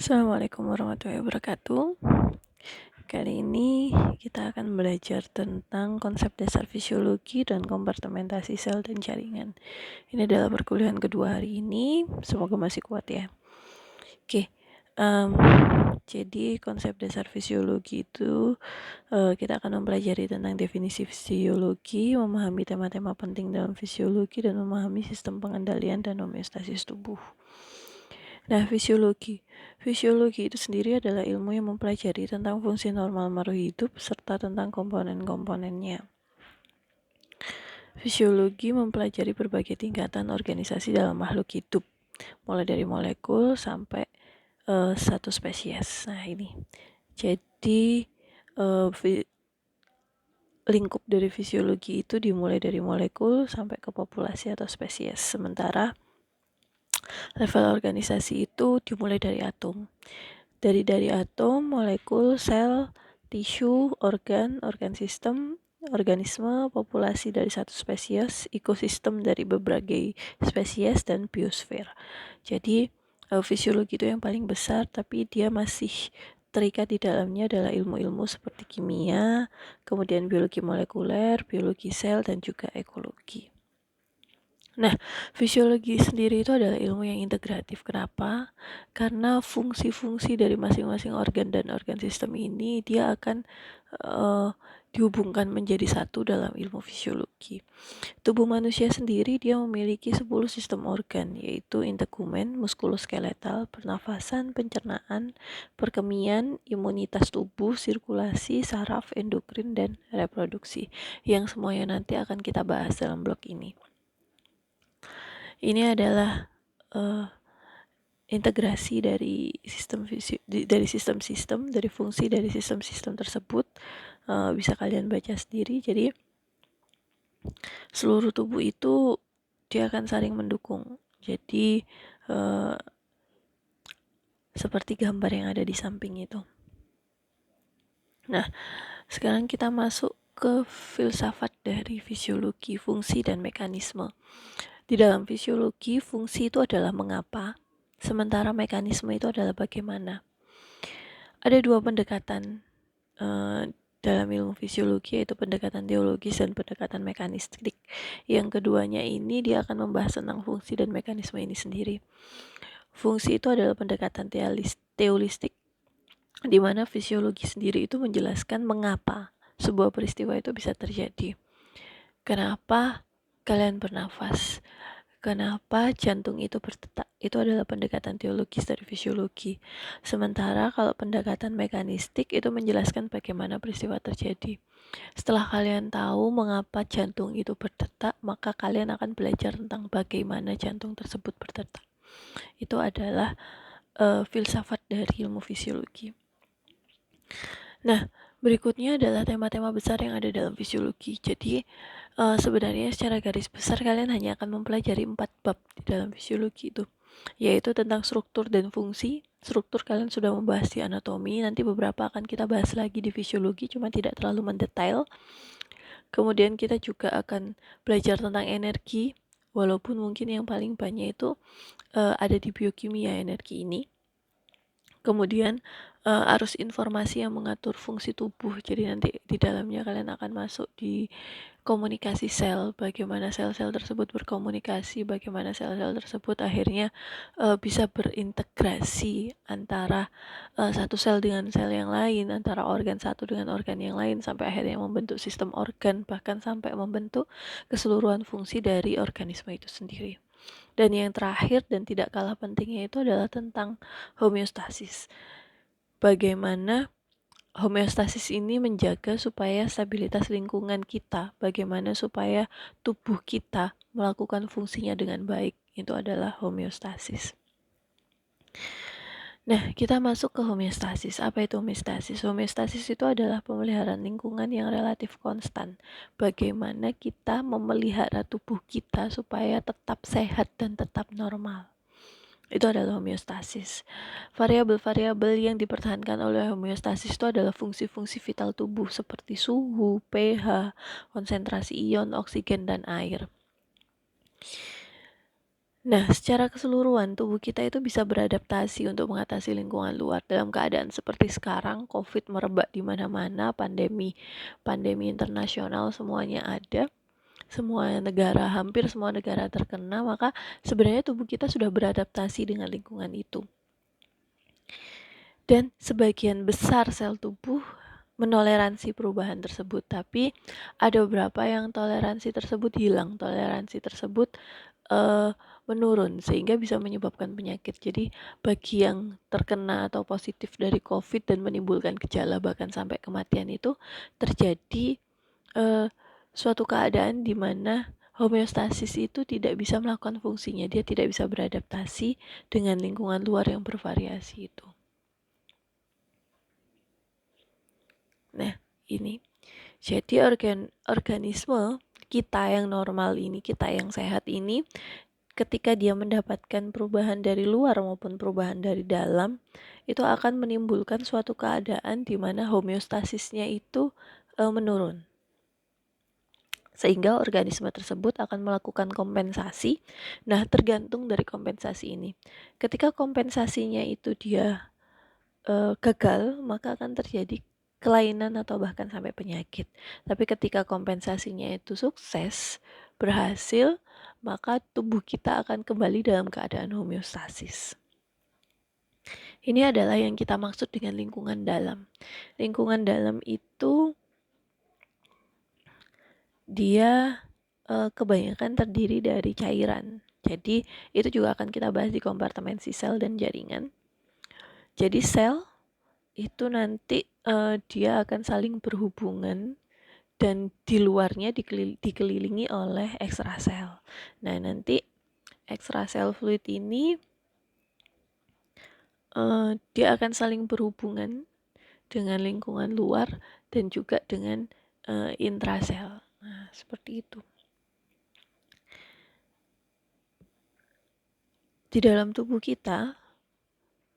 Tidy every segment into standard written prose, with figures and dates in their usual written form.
Assalamualaikum warahmatullahi wabarakatuh. Kali ini kita akan belajar tentang konsep dasar fisiologi dan kompartementasi sel dan jaringan. Ini adalah perkuliahan kedua hari ini, semoga masih kuat ya. Oke, jadi konsep dasar fisiologi itu kita akan mempelajari tentang definisi fisiologi, memahami tema-tema penting dalam fisiologi, dan memahami sistem pengendalian dan homeostasis tubuh. Nah, fisiologi. Fisiologi itu sendiri adalah ilmu yang mempelajari tentang fungsi normal makhluk hidup serta tentang komponen-komponennya. Fisiologi mempelajari berbagai tingkatan organisasi dalam makhluk hidup, mulai dari molekul sampai satu spesies. Nah, ini. Jadi lingkup dari fisiologi itu dimulai dari molekul sampai ke populasi atau spesies. Sementara level organisasi itu dimulai dari atom. Dari atom, molekul, sel, tisu, organ sistem, organisme, populasi dari satu spesies, ekosistem dari berbagai spesies, dan biosfer. Jadi fisiologi itu yang paling besar, tapi dia masih terikat di dalamnya adalah ilmu-ilmu seperti kimia, kemudian biologi molekuler, biologi sel, dan juga ekologi. Nah, fisiologi sendiri itu adalah ilmu yang integratif. Kenapa? Karena fungsi-fungsi dari masing-masing organ dan organ sistem ini dia akan dihubungkan menjadi satu dalam ilmu fisiologi. Tubuh manusia sendiri dia memiliki 10 sistem organ, yaitu integumen, muskuloskeletal, pernafasan, pencernaan, perkemian, imunitas tubuh, sirkulasi, saraf, endokrin, dan reproduksi, yang semuanya nanti akan kita bahas dalam blog ini. Ini adalah integrasi dari sistem-sistem, dari fungsi dari sistem-sistem tersebut. Bisa kalian baca sendiri. Jadi seluruh tubuh itu dia akan saling mendukung. Jadi seperti gambar yang ada di samping itu. Nah, sekarang kita masuk ke filsafat dari fisiologi, fungsi, dan mekanisme. Di dalam fisiologi, fungsi itu adalah mengapa, sementara mekanisme itu adalah bagaimana. Ada dua pendekatan dalam ilmu fisiologi, yaitu pendekatan teologis dan pendekatan mekanistik. Yang keduanya ini dia akan membahas tentang fungsi dan mekanisme ini sendiri. Fungsi itu adalah pendekatan teolistik, di mana fisiologi sendiri itu menjelaskan mengapa sebuah peristiwa itu bisa terjadi. Kenapa kalian bernafas? Kenapa jantung itu berdetak? Itu adalah pendekatan teologis dari fisiologi. Sementara kalau pendekatan mekanistik itu menjelaskan bagaimana peristiwa terjadi. Setelah kalian tahu mengapa jantung itu berdetak, maka kalian akan belajar tentang bagaimana jantung tersebut berdetak. Itu adalah filsafat dari ilmu fisiologi. Nah, berikutnya adalah tema-tema besar yang ada dalam fisiologi. Jadi sebenarnya secara garis besar kalian hanya akan mempelajari 4 bab di dalam fisiologi itu, yaitu tentang struktur dan fungsi. Struktur kalian sudah membahas di anatomi, nanti beberapa akan kita bahas lagi di fisiologi, cuma tidak terlalu mendetail. Kemudian kita juga akan belajar tentang energi, walaupun mungkin yang paling banyak itu ada di biokimia energi ini. Kemudian arus informasi yang mengatur fungsi tubuh. Jadi nanti di dalamnya kalian akan masuk di komunikasi sel, bagaimana sel-sel tersebut berkomunikasi, bagaimana sel-sel tersebut akhirnya bisa berintegrasi antara satu sel dengan sel yang lain, antara organ satu dengan organ yang lain, sampai akhirnya membentuk sistem organ, bahkan sampai membentuk keseluruhan fungsi dari organisme itu sendiri. Dan yang terakhir dan tidak kalah pentingnya itu adalah tentang homeostasis. Bagaimana homeostasis ini menjaga supaya stabilitas lingkungan kita, bagaimana supaya tubuh kita melakukan fungsinya dengan baik. Itu adalah homeostasis. Nah, kita masuk ke homeostasis. Apa itu homeostasis? Homeostasis itu adalah pemeliharaan lingkungan yang relatif konstan. Bagaimana kita memelihara tubuh kita supaya tetap sehat dan tetap normal. Itu adalah homeostasis. Variabel-variabel yang dipertahankan oleh homeostasis itu adalah fungsi-fungsi vital tubuh seperti suhu, pH, konsentrasi ion, oksigen, dan air. Nah, secara keseluruhan tubuh kita itu bisa beradaptasi untuk mengatasi lingkungan luar dalam keadaan seperti sekarang, COVID merebak di mana-mana, pandemi internasional semuanya ada, semua negara, hampir semua negara terkena, maka sebenarnya tubuh kita sudah beradaptasi dengan lingkungan itu. Dan sebagian besar sel tubuh menoleransi perubahan tersebut, tapi ada beberapa yang toleransi tersebut hilang, toleransi tersebut menurun sehingga bisa menyebabkan penyakit. Jadi bagi yang terkena atau positif dari COVID dan menimbulkan gejala bahkan sampai kematian itu terjadi suatu keadaan di mana homeostasis itu tidak bisa melakukan fungsinya, dia tidak bisa beradaptasi dengan lingkungan luar yang bervariasi itu. Nah, ini. Jadi organisme kita yang normal ini, kita yang sehat ini, ketika dia mendapatkan perubahan dari luar maupun perubahan dari dalam, itu akan menimbulkan suatu keadaan di mana homeostasisnya itu menurun. Sehingga organisme tersebut akan melakukan kompensasi. Nah, tergantung dari kompensasi ini. Ketika kompensasinya itu dia gagal, maka akan terjadi kelainan atau bahkan sampai penyakit. Tapi ketika kompensasinya itu sukses, berhasil, maka tubuh kita akan kembali dalam keadaan homeostasis. Ini adalah yang kita maksud dengan lingkungan dalam. Lingkungan dalam itu dia kebanyakan terdiri dari cairan. Jadi itu juga akan kita bahas di kompartemen sel dan jaringan. Jadi sel itu nanti dia akan saling berhubungan dan di luarnya dikelilingi oleh ekstrasel. Nah, nanti ekstrasel fluid ini dia akan saling berhubungan dengan lingkungan luar dan juga dengan intrasel. Nah, seperti itu. Di dalam tubuh kita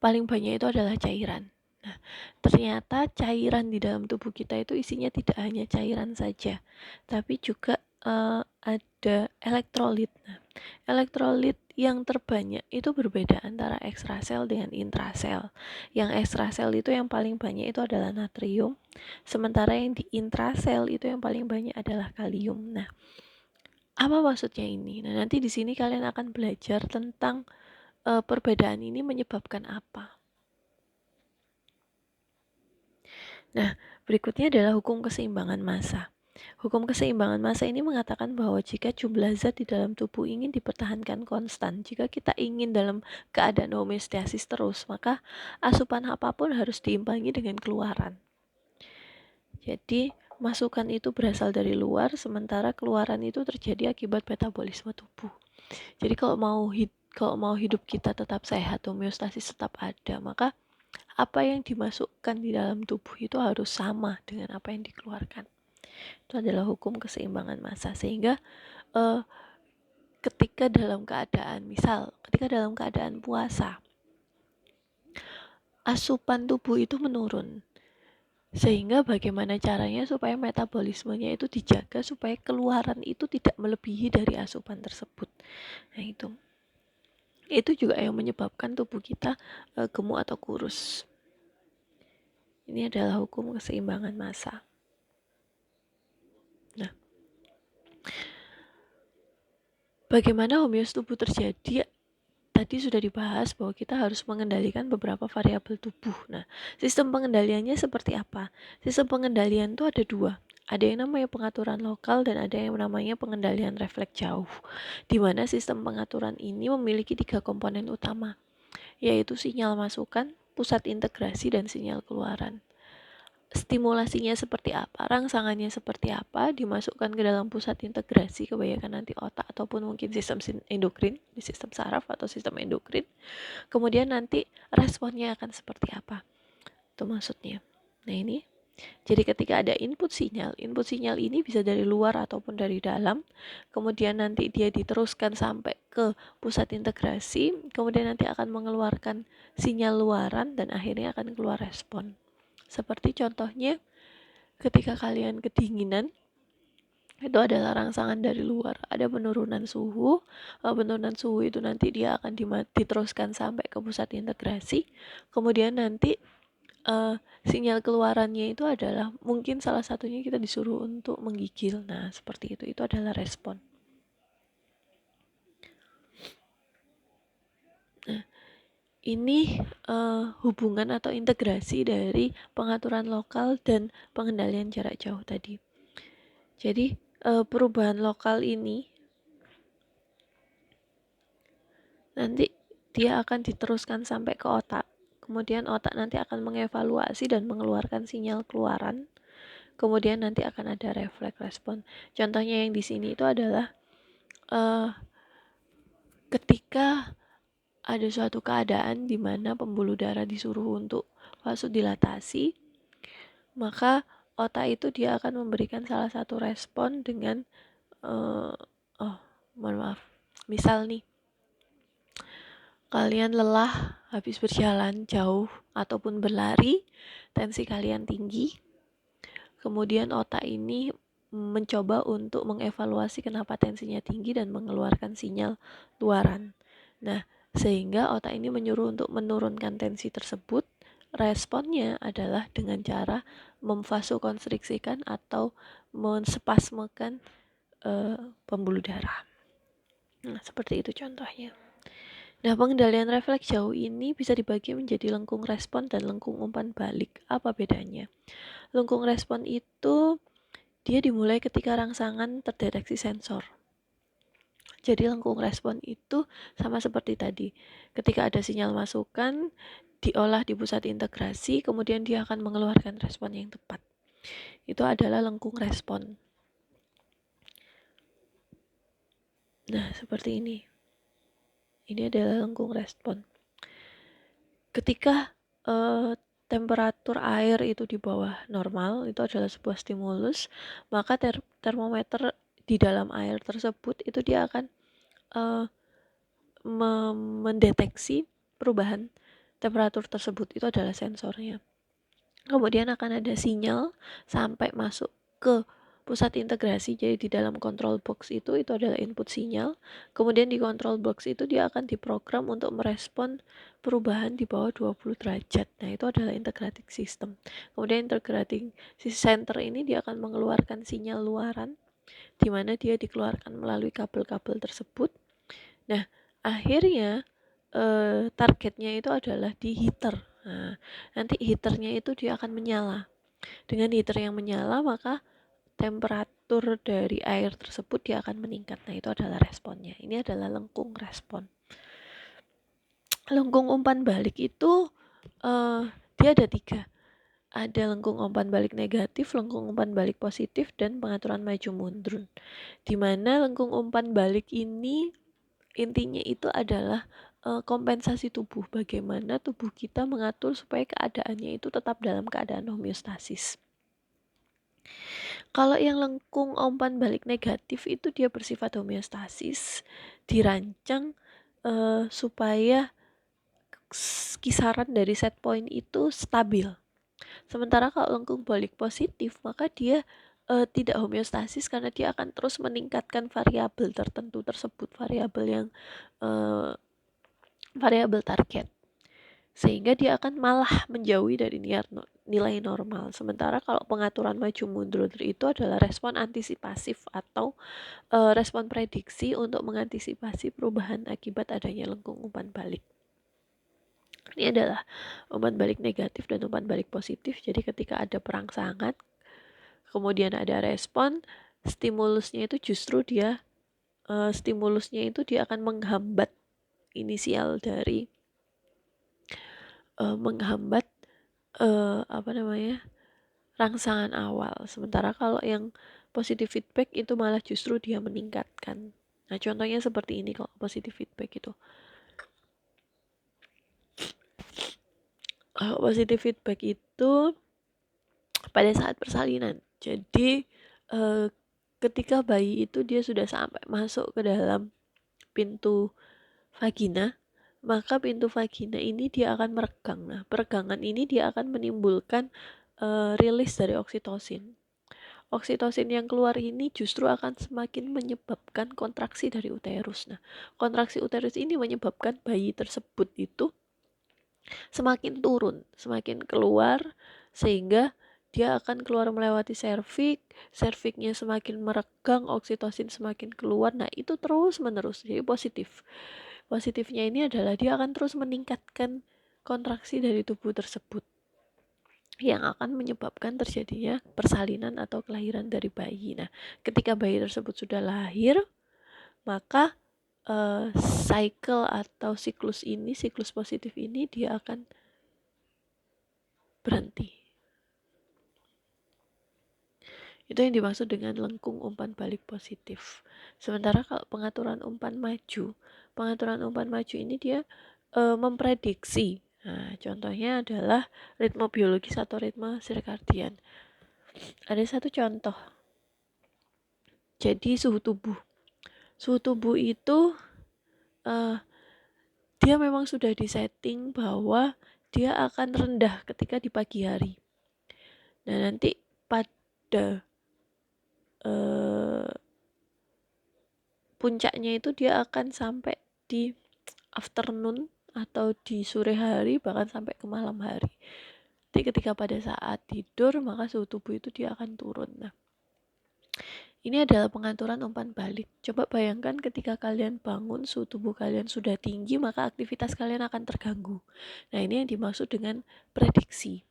paling banyak itu adalah cairan. Nah, ternyata cairan di dalam tubuh kita itu isinya tidak hanya cairan saja, tapi juga ada elektrolit. Nah, elektrolit yang terbanyak itu berbeda antara ekstrasel dengan intrasel. Yang ekstrasel itu yang paling banyak itu adalah natrium, sementara yang di intrasel itu yang paling banyak adalah kalium. Nah, apa maksudnya ini? Nah, nanti di sini kalian akan belajar tentang perbedaan ini menyebabkan apa. Nah, berikutnya adalah hukum keseimbangan massa. Hukum keseimbangan massa ini mengatakan bahwa jika jumlah zat di dalam tubuh ingin dipertahankan konstan, jika kita ingin dalam keadaan homeostasis terus, maka asupan apapun harus diimbangi dengan keluaran. Jadi, masukan itu berasal dari luar, sementara keluaran itu terjadi akibat metabolisme tubuh. Jadi kalau mau hidup kita tetap sehat, homeostasis tetap ada, maka apa yang dimasukkan di dalam tubuh itu harus sama dengan apa yang dikeluarkan. Itu adalah hukum keseimbangan massa. Sehingga ketika dalam keadaan puasa, asupan tubuh itu menurun. Sehingga bagaimana caranya supaya metabolismenya itu dijaga, supaya keluaran itu tidak melebihi dari asupan tersebut. Nah, itu juga yang menyebabkan tubuh kita gemuk atau kurus. Ini adalah hukum keseimbangan massa. Nah, bagaimana homeostasis tubuh terjadi? Tadi sudah dibahas bahwa kita harus mengendalikan beberapa variabel tubuh. Nah, sistem pengendaliannya seperti apa? Sistem pengendalian itu ada dua. Ada yang namanya pengaturan lokal dan ada yang namanya pengendalian refleks jauh. Di mana sistem pengaturan ini memiliki 3 komponen utama, yaitu sinyal masukan, pusat integrasi, dan sinyal keluaran. Stimulasinya seperti apa, rangsangannya seperti apa, dimasukkan ke dalam pusat integrasi, kebanyakan nanti otak ataupun mungkin sistem endokrin, di sistem saraf atau sistem endokrin. Kemudian nanti responnya akan seperti apa. Itu maksudnya. Nah, ini jadi ketika ada input sinyal ini bisa dari luar ataupun dari dalam, kemudian nanti dia diteruskan sampai ke pusat integrasi, kemudian nanti akan mengeluarkan sinyal luaran dan akhirnya akan keluar respon. Seperti contohnya ketika kalian kedinginan, itu adalah rangsangan dari luar. Ada penurunan suhu. Penurunan suhu itu nanti dia akan diteruskan sampai ke pusat integrasi. Kemudian nanti sinyal keluarannya itu adalah mungkin salah satunya kita disuruh untuk menggigil. Nah, seperti itu. Itu adalah respon. Nah, ini hubungan atau integrasi dari pengaturan lokal dan pengendalian jarak jauh tadi. Jadi perubahan lokal ini nanti dia akan diteruskan sampai ke otak. Kemudian otak nanti akan mengevaluasi dan mengeluarkan sinyal keluaran. Kemudian nanti akan ada refleks respon. Contohnya yang di sini itu adalah ketika ada suatu keadaan di mana pembuluh darah disuruh untuk vasodilatasi, maka otak itu dia akan memberikan salah satu respon dengan mohon maaf. Misal nih, kalian lelah habis berjalan jauh ataupun berlari, tensi kalian tinggi. Kemudian otak ini mencoba untuk mengevaluasi kenapa tensinya tinggi dan mengeluarkan sinyal luaran. Nah, sehingga otak ini menyuruh untuk menurunkan tensi tersebut. Responnya adalah dengan cara memvasokonstriksikan atau menspasmekan pembuluh darah. Nah, seperti itu contohnya. Nah, pengendalian refleks jauh ini bisa dibagi menjadi lengkung respon dan lengkung umpan balik. Apa bedanya? Lengkung respon itu dia dimulai ketika rangsangan terdeteksi sensor. Jadi lengkung respon itu sama seperti tadi. Ketika ada sinyal masukan, diolah di pusat integrasi, kemudian dia akan mengeluarkan respon yang tepat. Itu adalah lengkung respon. Nah, seperti ini. Ini adalah lengkung respon. Ketika temperatur air itu di bawah normal, itu adalah sebuah stimulus, maka termometer di dalam air tersebut itu dia akan mendeteksi perubahan temperatur tersebut. Itu adalah sensornya. Kemudian akan ada sinyal sampai masuk ke pusat integrasi. Jadi di dalam control box itu adalah input sinyal. Kemudian di control box itu dia akan diprogram untuk merespon perubahan di bawah 20 derajat. Nah, itu adalah integrating system. Kemudian integrating center ini dia akan mengeluarkan sinyal luaran di mana dia dikeluarkan melalui kabel-kabel tersebut. Nah, akhirnya targetnya itu adalah di heater. Nah, nanti heaternya itu dia akan menyala. Dengan heater yang menyala, maka temperatur dari air tersebut dia akan meningkat. Nah, itu adalah responnya. Ini adalah lengkung respon. Lengkung umpan balik itu dia ada 3. Ada lengkung umpan balik negatif, lengkung umpan balik positif, dan pengaturan maju mundur. Di mana lengkung umpan balik ini intinya itu adalah kompensasi tubuh. Bagaimana tubuh kita mengatur supaya keadaannya itu tetap dalam keadaan homeostasis. Kalau yang lengkung umpan balik negatif itu dia bersifat homeostasis, dirancang supaya kisaran dari set point itu stabil. Sementara kalau lengkung balik positif, maka dia tidak homeostasis karena dia akan terus meningkatkan variabel tertentu tersebut, variabel target, sehingga dia akan malah menjauhi dari nilai normal. Sementara kalau pengaturan maju mundur itu adalah respon antisipasif atau respon prediksi untuk mengantisipasi perubahan akibat adanya lengkung umpan balik. Ini adalah umpan balik negatif dan umpan balik positif. Jadi ketika ada perangsangan, kemudian ada respon, stimulusnya itu akan menghambat inisial dari rangsangan awal. Sementara kalau yang positive feedback itu malah justru dia meningkatkan. Nah, contohnya seperti ini kalau positive feedback itu. Kalau positive feedback itu pada saat persalinan. Jadi ketika bayi itu dia sudah sampai masuk ke dalam pintu vagina, maka pintu vagina ini dia akan meregang. Nah, peregangan ini dia akan menimbulkan rilis dari oksitosin. Oksitosin yang keluar ini justru akan semakin menyebabkan kontraksi dari uterus. Nah, kontraksi uterus ini menyebabkan bayi tersebut itu semakin turun, semakin keluar, sehingga dia akan keluar melewati serviknya semakin meregang, oksitosin semakin keluar. Nah, itu terus menerus, jadi positif. Positifnya ini adalah dia akan terus meningkatkan kontraksi dari tubuh tersebut, yang akan menyebabkan terjadinya persalinan atau kelahiran dari bayi. Nah, ketika bayi tersebut sudah lahir, maka cycle atau siklus positif ini dia akan berhenti. Itu yang dimaksud dengan lengkung umpan balik positif. Sementara kalau pengaturan umpan maju ini dia memprediksi. Nah, contohnya adalah ritme biologis atau ritme sirkadian. Ada satu contoh. Jadi suhu tubuh. Suhu tubuh itu dia memang sudah disetting bahwa dia akan rendah ketika di pagi hari. Nah, nanti pada puncaknya itu dia akan sampai di afternoon atau di sore hari, bahkan sampai ke malam hari. Jadi ketika pada saat tidur, maka suhu tubuh itu dia akan turun. Nah, ini adalah pengaturan umpan balik. Coba bayangkan ketika kalian bangun, suhu tubuh kalian sudah tinggi, maka aktivitas kalian akan terganggu. Nah, ini yang dimaksud dengan prediksi.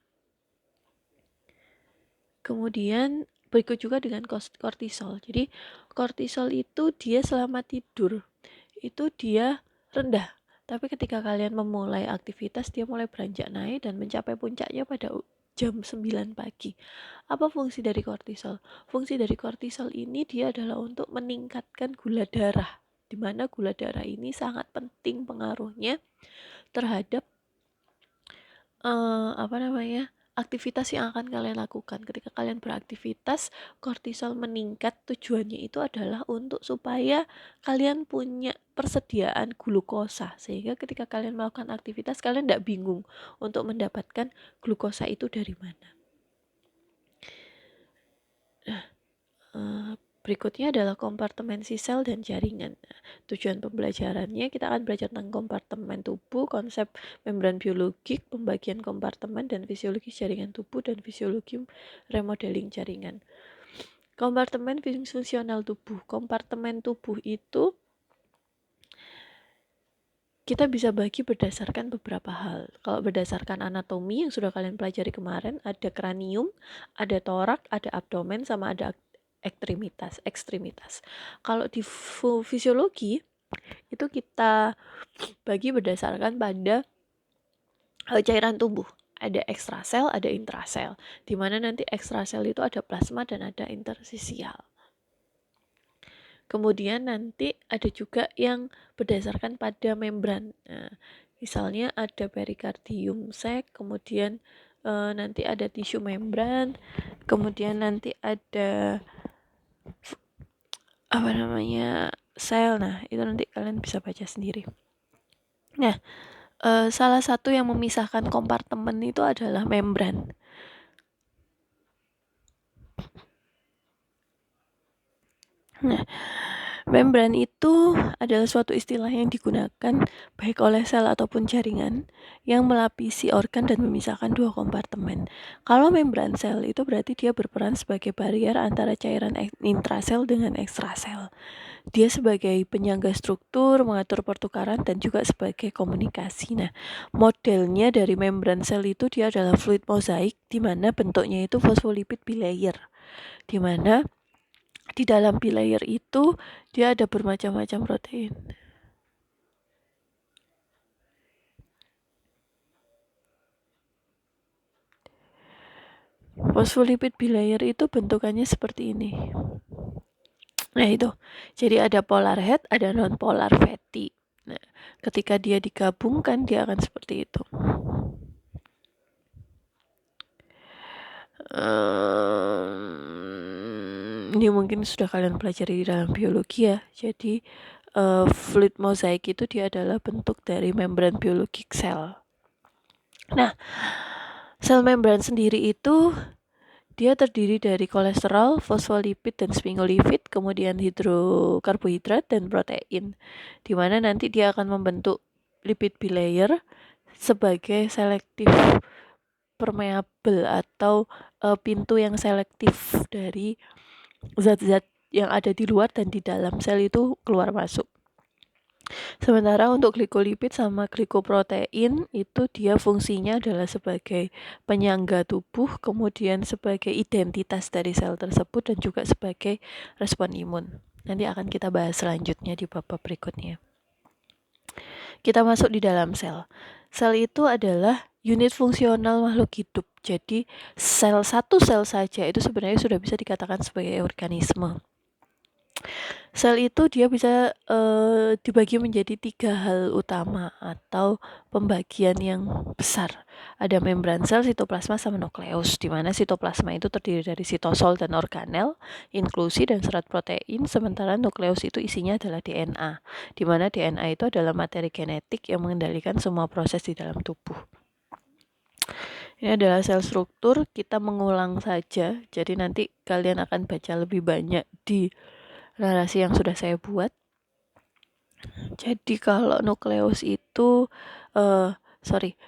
Kemudian berikut juga dengan kortisol. Jadi kortisol itu dia selama tidur itu dia rendah. Tapi ketika kalian memulai aktivitas, dia mulai beranjak naik dan mencapai puncaknya pada jam 9 pagi. Apa fungsi dari kortisol? Fungsi dari kortisol ini dia adalah untuk meningkatkan gula darah, di mana gula darah ini sangat penting pengaruhnya terhadap aktivitas yang akan kalian lakukan. Ketika kalian beraktivitas, kortisol meningkat. Tujuannya itu adalah untuk supaya kalian punya persediaan glukosa, sehingga ketika kalian melakukan aktivitas, kalian tidak bingung untuk mendapatkan glukosa itu dari mana. Berikutnya adalah kompartemensi sel dan jaringan. Nah, tujuan pembelajarannya kita akan belajar tentang kompartemen tubuh, konsep membran biologik, pembagian kompartemen, dan fisiologi jaringan tubuh, dan fisiologi remodeling jaringan. Kompartemen fungsional tubuh. Kompartemen tubuh itu kita bisa bagi berdasarkan beberapa hal. Kalau berdasarkan anatomi yang sudah kalian pelajari kemarin, ada kranium, ada torak, ada abdomen, sama ada ekstremitas. Kalau di fisiologi itu kita bagi berdasarkan pada cairan tubuh. Ada ekstrasel, ada intrasel. Di mana nanti ekstrasel itu ada plasma dan ada interstisial. Kemudian nanti ada juga yang berdasarkan pada membran. Nah, misalnya ada perikardium sac, kemudian nanti ada tisu membran, kemudian nanti ada sel. Nah, itu nanti kalian bisa baca sendiri. Nah, salah satu yang memisahkan kompartemen itu adalah membran. Nah, membran itu adalah suatu istilah yang digunakan baik oleh sel ataupun jaringan yang melapisi organ dan memisahkan dua kompartemen. Kalau membran sel itu berarti dia berperan sebagai barier antara cairan intrasel dengan ekstrasel. Dia sebagai penyangga struktur, mengatur pertukaran, dan juga sebagai komunikasi. Nah, modelnya dari membran sel itu dia adalah fluid mozaik, di mana bentuknya itu fosfolipid bilayer, di mana di dalam bilayer itu dia ada bermacam-macam protein. Fosfolipid bilayer itu bentukannya seperti ini. Nah itu, jadi ada polar head, ada non polar fatty. Nah, ketika dia digabungkan dia akan seperti itu. Ini mungkin sudah kalian pelajari di dalam biologi ya. Jadi fluid mozaik itu dia adalah bentuk dari membran biologik sel. Nah, sel membran sendiri itu Dia terdiri dari kolesterol, fosfolipid, dan sphingolipid, kemudian hidrokarbohidrat dan protein. Di mana nanti dia akan membentuk lipid bilayer sebagai selektif permeable atau pintu yang selektif dari zat-zat yang ada di luar dan di dalam sel itu keluar masuk. Sementara untuk glikolipid sama glikoprotein itu dia fungsinya adalah sebagai penyangga tubuh, kemudian sebagai identitas dari sel tersebut dan juga sebagai respon imun. Nanti akan kita bahas selanjutnya di bab-bab berikutnya. Kita masuk di dalam sel. Sel itu adalah unit fungsional makhluk hidup. Jadi satu sel saja itu sebenarnya sudah bisa dikatakan sebagai organisme. Sel itu dia bisa dibagi menjadi 3 hal utama atau pembagian yang besar. Ada membran sel, sitoplasma, sama nukleus, di mana sitoplasma itu terdiri dari sitosol dan organel, inklusi dan serat protein, sementara nukleus itu isinya adalah DNA, di mana DNA itu adalah materi genetik yang mengendalikan semua proses di dalam tubuh. Ini adalah sel struktur, kita mengulang saja, jadi nanti kalian akan baca lebih banyak di narasi yang sudah saya buat. Jadi kalau nukleus itu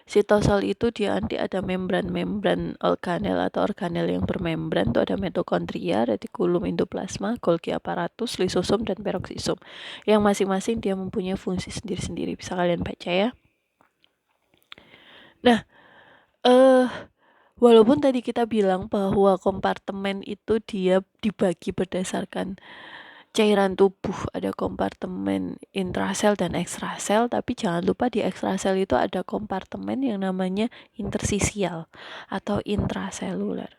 sitosol itu dia nanti ada membran organel atau organel yang bermembran, itu ada mitokondria, retikulum, endoplasma, Golgi apparatus, lisosom, dan peroksisom. Yang masing-masing dia mempunyai fungsi sendiri-sendiri, bisa kalian baca ya. Nah, walaupun tadi kita bilang bahwa kompartemen itu dia dibagi berdasarkan cairan tubuh, ada kompartemen intrasel dan ekstrasel, tapi jangan lupa di ekstrasel itu ada kompartemen yang namanya intersisial atau intraseluler.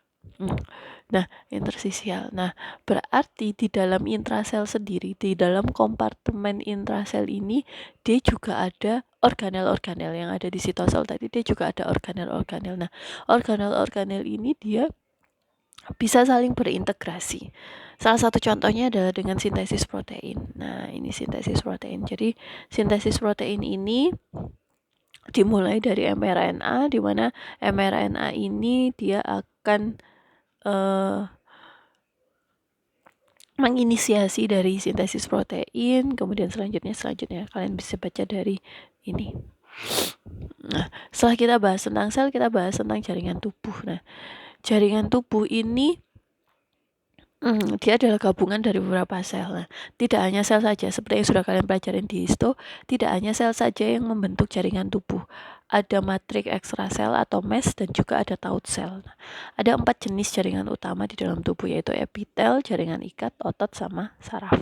Nah, intersisial. Nah, berarti di dalam intrasel sendiri, di dalam kompartemen intrasel ini, dia juga ada organel-organel yang ada di sitosol tadi, dia juga ada organel-organel. Nah, organel-organel ini dia bisa saling berintegrasi. Salah satu contohnya adalah dengan sintesis protein. Nah, ini sintesis protein. Jadi, sintesis protein ini dimulai dari mRNA, di mana mRNA ini dia akan menginisiasi dari sintesis protein, kemudian selanjutnya kalian bisa baca dari ini. Nah, setelah kita bahas tentang sel, kita bahas tentang jaringan tubuh. Nah, jaringan tubuh ini dia adalah gabungan dari beberapa sel. Nah, tidak hanya sel saja, seperti yang sudah kalian pelajarin di histo, tidak hanya sel saja yang membentuk jaringan tubuh. Ada matriks ekstrasel atau mesh dan juga ada taut sel. Nah, ada 4 jenis jaringan utama di dalam tubuh, yaitu epitel, jaringan ikat, otot, sama saraf.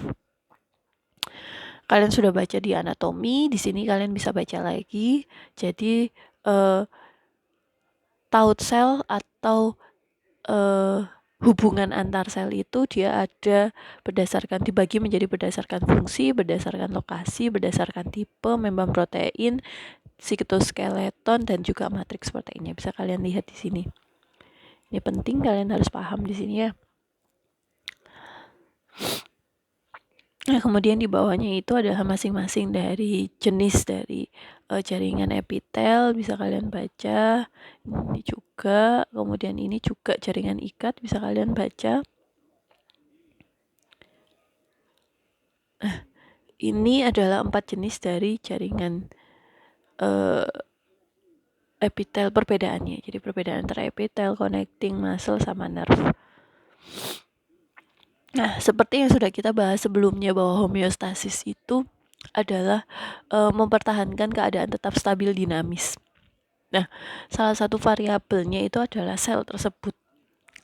Kalian sudah baca di anatomi, di sini kalian bisa baca lagi. Jadi taut sel atau hubungan antar sel itu dia ada dibagi menjadi berdasarkan fungsi, berdasarkan lokasi, berdasarkan tipe, membran protein, sitoskeleton, dan juga matriks proteinnya. Bisa kalian lihat di sini. Ini penting, kalian harus paham di sini ya. Nah, kemudian di bawahnya itu adalah masing-masing dari jenis dari jaringan epitel, bisa kalian baca. Ini juga, kemudian ini juga jaringan ikat, bisa kalian baca. Ini adalah 4 jenis dari jaringan epitel, perbedaannya. Jadi perbedaan antara epitel, connecting, muscle, sama nerve. Nah, seperti yang sudah kita bahas sebelumnya bahwa homeostasis itu adalah mempertahankan keadaan tetap stabil dinamis. Nah, salah satu variabelnya itu adalah sel tersebut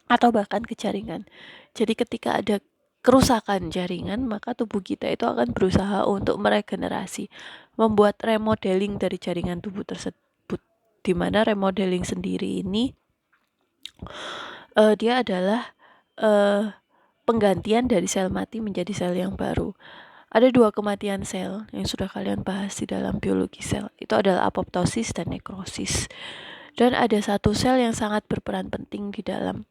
atau bahkan ke jaringan. Jadi ketika ada kerusakan jaringan, maka tubuh kita itu akan berusaha untuk meregenerasi, membuat remodeling dari jaringan tubuh tersebut. Di mana remodeling sendiri ini dia adalah penggantian dari sel mati menjadi sel yang baru. Ada 2 kematian sel yang sudah kalian bahas di dalam biologi sel. Itu adalah apoptosis dan nekrosis. Dan ada satu sel yang sangat berperan penting di dalam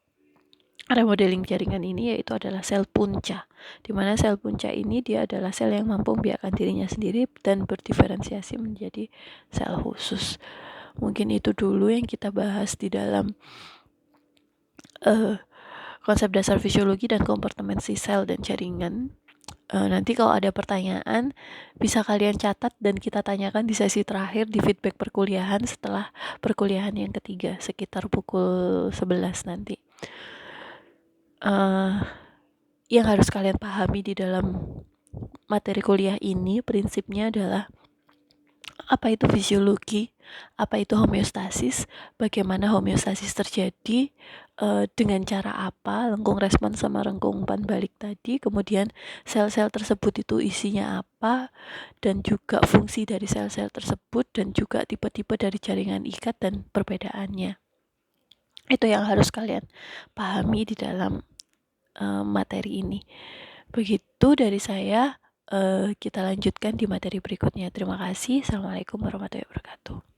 remodeling jaringan ini, yaitu adalah sel punca. Di mana sel punca ini dia adalah sel yang mampu membiarkan dirinya sendiri dan berdiferensiasi menjadi sel khusus. Mungkin itu dulu yang kita bahas di dalam konsep dasar fisiologi dan komportemen sel dan jaringan. Nanti kalau ada pertanyaan bisa kalian catat dan kita tanyakan di sesi terakhir di feedback perkuliahan setelah perkuliahan yang ketiga sekitar pukul 11 nanti. Yang harus kalian pahami di dalam materi kuliah ini prinsipnya adalah apa itu fisiologi, apa itu homeostasis, bagaimana homeostasis terjadi, dengan cara apa, lengkung respons sama lengkung umpan balik tadi, kemudian sel-sel tersebut itu isinya apa, dan juga fungsi dari sel-sel tersebut, dan juga tipe-tipe dari jaringan ikat dan perbedaannya. Itu yang harus kalian pahami di dalam materi ini. Begitu dari saya. Kita lanjutkan di materi berikutnya. Terima kasih. Assalamualaikum warahmatullahi wabarakatuh.